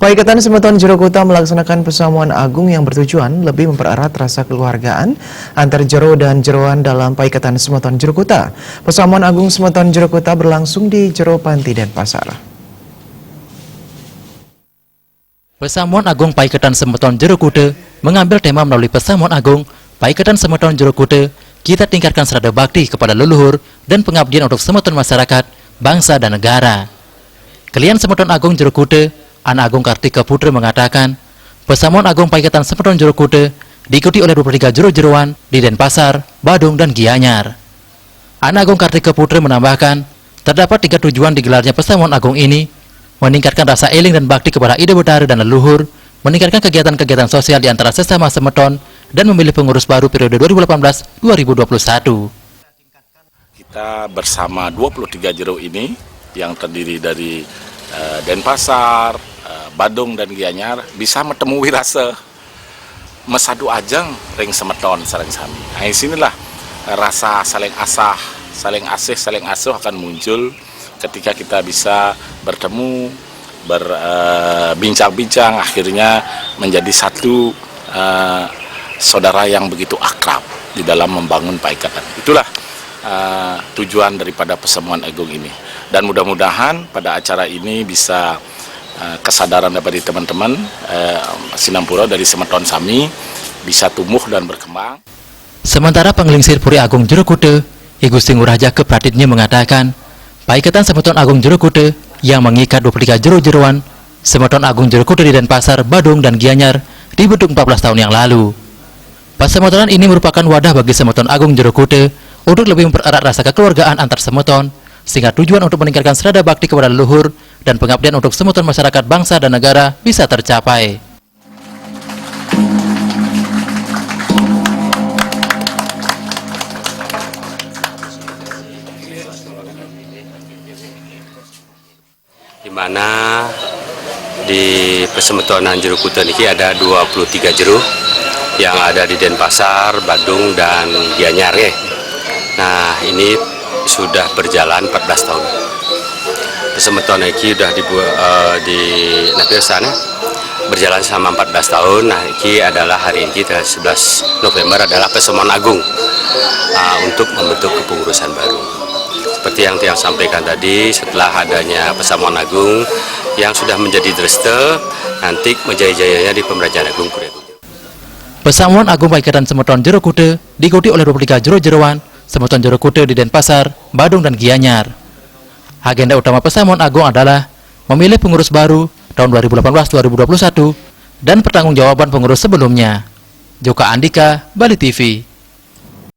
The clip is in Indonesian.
Paikatan Semeton Jero Kuta melaksanakan pesamuan agung yang bertujuan lebih mempererat rasa kekeluargaan antar Jero dan Jeroan dalam Paikatan Semeton Jero Kuta. Pesamuan agung Semeton Jero Kuta berlangsung di Jero Panti Denpasar. Pesamuan agung Paikatan Semeton Jero Kuta mengambil tema melalui pesamuan agung Paikatan Semeton Jero Kuta, kita tingkatkan serada bakti kepada leluhur dan pengabdian untuk semeton masyarakat, bangsa dan negara. Kalian Semeton Agung Jero Kuta, Anak Agung Kartika Putra mengatakan, pesamuan agung Paikatan Semeton Jero Kuta diikuti oleh 23 jero-jeroan di Denpasar, Badung, dan Gianyar. Anak Agung Kartika Putra menambahkan, terdapat 3 tujuan digelarnya pesamuan agung ini: meningkatkan rasa eling dan bakti kepada ide betara dan leluhur, meningkatkan kegiatan-kegiatan sosial di antara sesama semeton, dan memilih pengurus baru periode 2018-2021. Kita bersama 23 jero ini yang terdiri dari Denpasar, Badung, dan Gianyar bisa metemu wirase mesadu ajeng ring semeton sareng sami. Nah, disinilah rasa saling asah, saling asih, saling asuh akan muncul ketika kita bisa bertemu, berbincang-bincang, akhirnya menjadi satu saudara yang begitu akrab di dalam membangun paikatan. Itulah tujuan daripada pesamuan agung ini. Dan mudah-mudahan pada acara ini bisa kesadaran dari teman-teman Sinampura dari Semeton Sami bisa tumbuh dan berkembang. Sementara Penglingsir Puri Agung Jero Kuta, I Gusti Ngurah Jake Pratitnya mengatakan, Paikatan Semeton Agung Jero Kuta yang mengikat 23 jero-jeroan Semeton Agung Jero Kuta di Denpasar, Badung, dan Gianyar dibentuk 14 tahun yang lalu. Persemetonan ini merupakan wadah bagi Semeton Agung Jero Kuta untuk lebih mempererat rasa kekeluargaan antar semeton, sehingga tujuan untuk meningkatkan serada bakti kepada leluhur dan pengabdian untuk semeton masyarakat, bangsa, dan negara bisa tercapai. Di mana di Persemetonan Jero Kuta ini ada 23 jero yang ada di Denpasar, Badung, dan Gianyar. Nah, ini sudah berjalan 14 tahun. Persemetonan ini sudah di sana berjalan selama 14 tahun. Nah, ini adalah hari ini tanggal 11 November adalah pesamuan agung untuk membentuk kepengurusan baru. Seperti yang Tiang sampaikan tadi, setelah adanya pesamuan agung yang sudah menjadi dreste, nanti menjaya-jayanya di Pemerajan Agung Kuregung. Pesamuan agung Paikatan Semeton Jero Kuta diikuti oleh 23 jero-jeroan Semeton Jero Kuta di Denpasar, Badung, dan Gianyar. Agenda utama pesamuan agung adalah memilih pengurus baru tahun 2018-2021 dan pertanggungjawaban pengurus sebelumnya. Joka Andika, Bali TV.